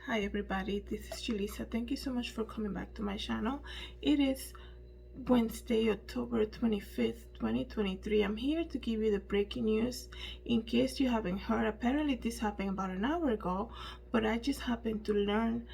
Hi everybody, this is Julissa. Thank you so much for coming back to my channel. It is Wednesday, October 25th, 2023. I'm here to give you the breaking news. In case you haven't heard, apparently this happened about an hour ago, but I just happened to learn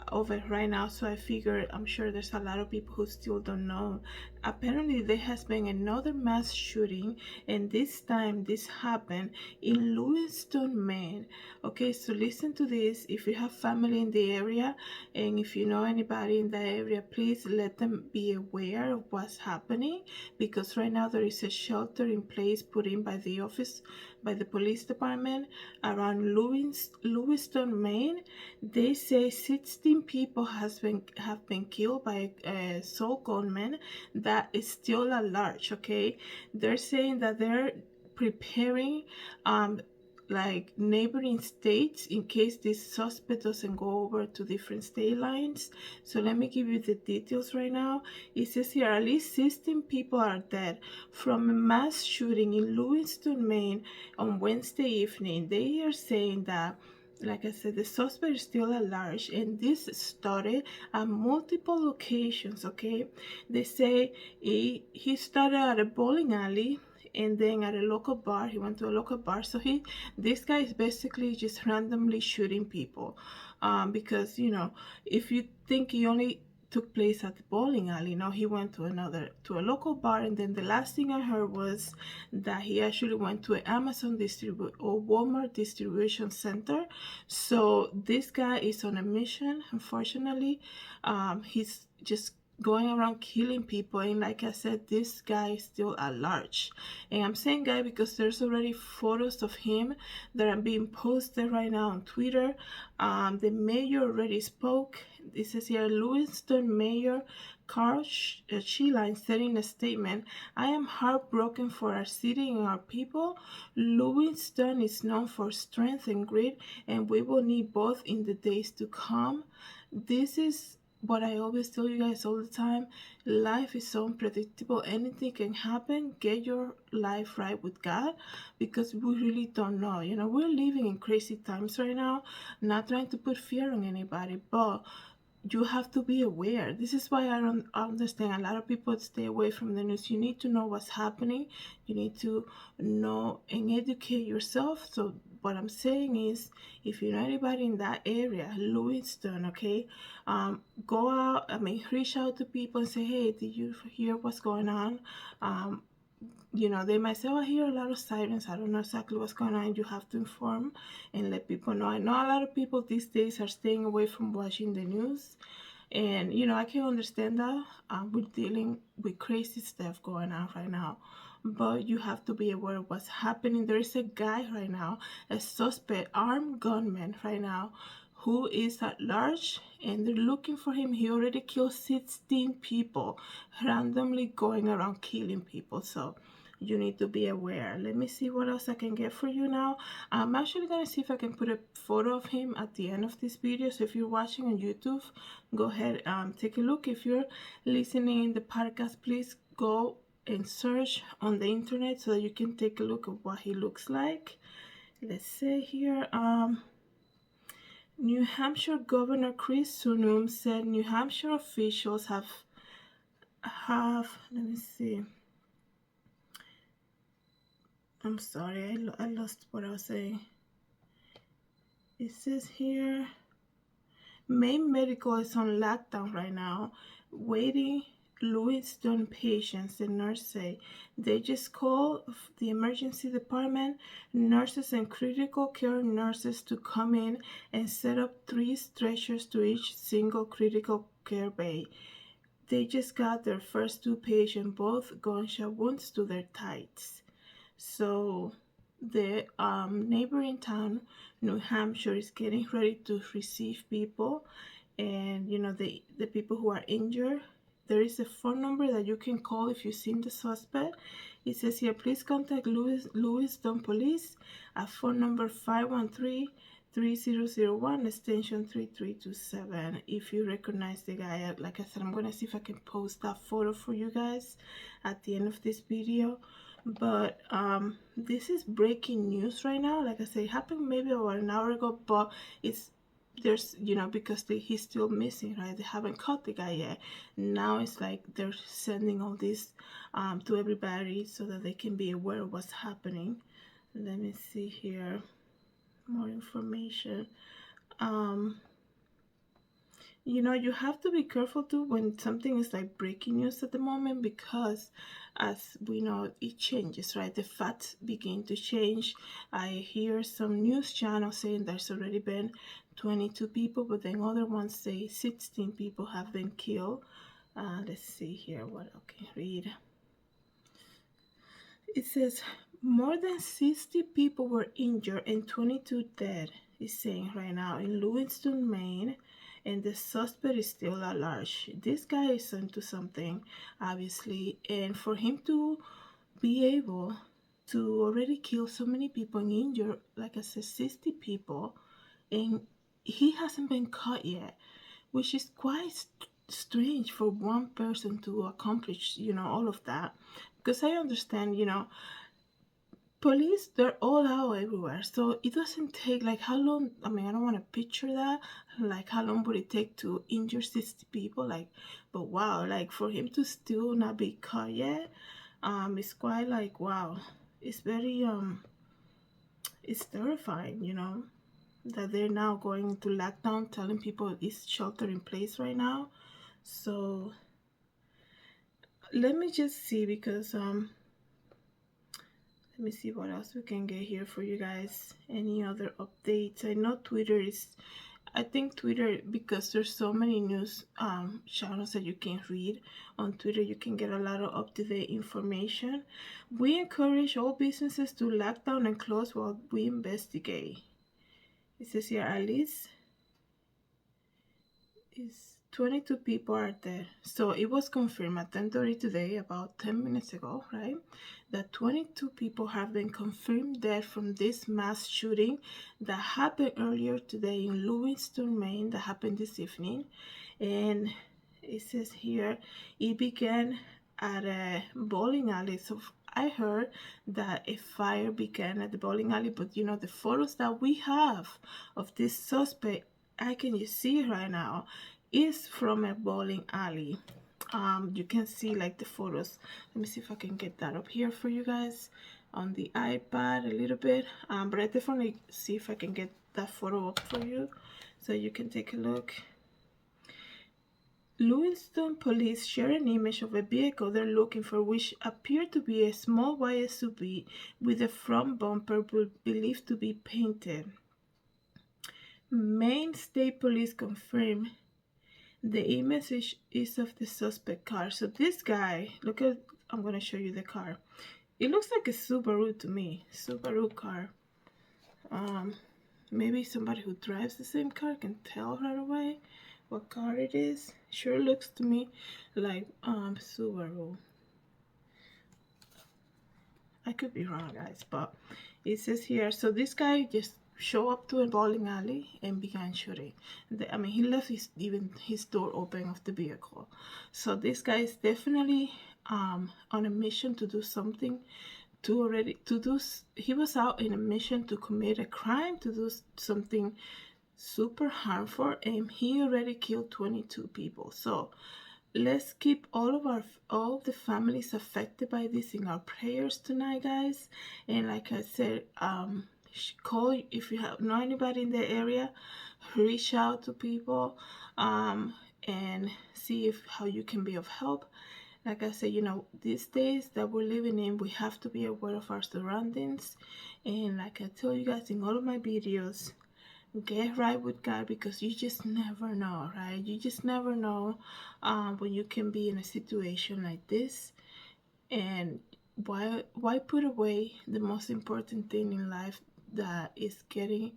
of it right now, so I figured I'm sure there's a lot of people who still don't know. Apparently there has been another mass shooting, and this time this happened in Lewistown, Maine. Okay, so listen to this. If you have family in the area and if you know anybody in the area, please let them be aware of what's happening, because right now there is a shelter in place put in by the office, by the police department around Lewistown, Maine. They say 16 people have been killed by Seoul gunmen. That is still at large. Okay, they're saying that they're preparing um like neighboring states in case this suspect doesn't go over to different state lines. So let me give you the details right now. It says here at least 16 people are dead from a mass shooting in Lewistown, Maine on Wednesday evening. They are saying that, like I said, the suspect is still at large, and this started at multiple locations. Okay, they say he started at a bowling alley, and then at a local bar. He went to a local bar. So this guy is basically just randomly shooting people, because if you think he only took place at the bowling alley, no, he went to a local bar, and then the last thing I heard was that he actually went to an Amazon distribute or Walmart distribution center. So this guy is on a mission. Unfortunately, he's just going around killing people, and like I said, this guy is still at large. And I'm saying guy because there's already photos of him that are being posted right now on Twitter. The mayor already spoke. This is here, Lewiston Mayor Carl Sheeline said in a statement, "I am heartbroken for our city and our people. Lewiston is known for strength and grit, and we will need both in the days to come." This is what I always tell you guys all the time. Life is so unpredictable. Anything can happen. Get your life right with God, because we really don't know. We're living in crazy times right now. Not trying to put fear on anybody, but you have to be aware. This is why I don't understand a lot of people stay away from the news. You need to know what's happening. You need to know and educate yourself. So what I'm saying is, if you know anybody in that area, Lewiston, okay, go out. I mean, reach out to people and say, hey, did you hear what's going on? um, they might say, oh, I hear a lot of sirens. I don't know exactly what's going on. You have to inform and let people know. I know a lot of people these days are staying away from watching the news. And, I can understand that. We're dealing with crazy stuff going on right now. But you have to be aware of what's happening. There is a guy right now, a suspect, armed gunman right now, who is at large, and they're looking for him. He already killed 16 people, randomly going around killing people. So you need to be aware. Let me see what else I can get for you now. I'm actually gonna see if I can put a photo of him at the end of this video. So if you're watching on YouTube, go ahead, take a look. If you're listening in the podcast, please go and search on the internet so that you can take a look at what he looks like. Let's say here, New Hampshire Governor Chris Sununu said New Hampshire officials have let me see. I'm sorry, I lost what I was saying. It says here, Maine Medical is on lockdown right now, waiting Lewiston patients, the nurse say. They just call the emergency department, nurses and critical care nurses to come in and set up 3 stretchers to each single critical care bay. They just got their first 2 patients, both gunshot wounds to their thighs. So the neighboring town, New Hampshire, is getting ready to receive people, and the people who are injured. There is a phone number that you can call if you've seen the suspect. It says here, please contact Lewiston Police at phone number 513-3001 extension 3327. If you recognize the guy, like I said, I'm gonna see if I can post that photo for you guys at the end of this video. But this is breaking news right now. Like I say, it happened maybe about an hour ago, but it's there's, you know, because he's still missing, right? They haven't caught the guy yet. Now it's like they're sending all this to everybody so that they can be aware of what's happening. Let me see here, more information. You know, you have to be careful too when something is like breaking news at the moment, because as we know, it changes, right? The facts begin to change. I hear some news channels saying there's already been 22 people, but then other ones say 16 people have been killed. Let's see here what I can read. It says more than 60 people were injured and 22 dead, it's saying right now in Lewistown, Maine, and the suspect is still at large. This guy is into something, obviously, and for him to be able to already kill so many people and injure, like I said, 60 people, and he hasn't been caught yet, which is quite strange for one person to accomplish, you know, all of that. Because I understand, you know, police, they're all out everywhere, so it doesn't take like how long. I mean, I don't want to picture that, like how long would it take to injure 60 people, like, but wow, like for him to still not be caught yet, it's quite like, wow, it's very it's terrifying, you know, that they're now going to lockdown, telling people it's shelter in place right now. So let me just see, because let me see what else we can get here for you guys. Any other updates? I know Twitter is, I think Twitter, because there's so many news channels that you can read on Twitter, you can get a lot of up-to-date information. We encourage all businesses to lock down and close while we investigate. It says here at least is 22 people are dead. So it was confirmed at 10:30 today, about 10 minutes ago, right? That 22 people have been confirmed dead from this mass shooting that happened earlier today in Lewistown, Maine, that happened this evening. And it says here it began at a bowling alley. So I heard that a fire began at the bowling alley, but you know, the photos that we have of this suspect, I can just see it right now, is from a bowling alley. You can see like the photos. Let me see if I can get that up here for you guys on the iPad a little bit, but I definitely see if I can get that photo up for you so you can take a look. Lewistown police share an image of a vehicle they're looking for, which appeared to be a small white SUV with a front bumper believed to be painted. Maine State Police confirmed the image is of the suspect car. So this guy, look at, I'm going to show you the car. It looks like a Subaru to me, Subaru car. Maybe somebody who drives the same car can tell right away what car it is. Sure looks to me like Subaru. I could be wrong, guys, but it says here, so this guy just show up to a bowling alley and began shooting. I mean, he left even his door open of the vehicle. So this guy is definitely on a mission to do something, he was out in a mission to commit a crime, to do something super harmful, and he already killed 22 people. So let's keep all the families affected by this in our prayers tonight, guys. And like I said, call if you know anybody in the area, reach out to people and see how you can be of help. Like I said, you know, these days that we're living in, we have to be aware of our surroundings. And like I tell you guys in all of my videos, get right with God, because you just never know, right? You just never know when you can be in a situation like this. And why put away the most important thing in life, that is getting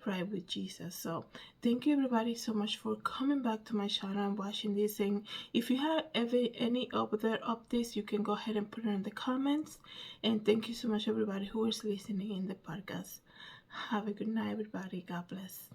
right with Jesus? So thank you everybody so much for coming back to my channel and watching this. And if you have any other updates, you can go ahead and put it in the comments. And thank you so much everybody who is listening in the podcast. Have a good night everybody. God bless.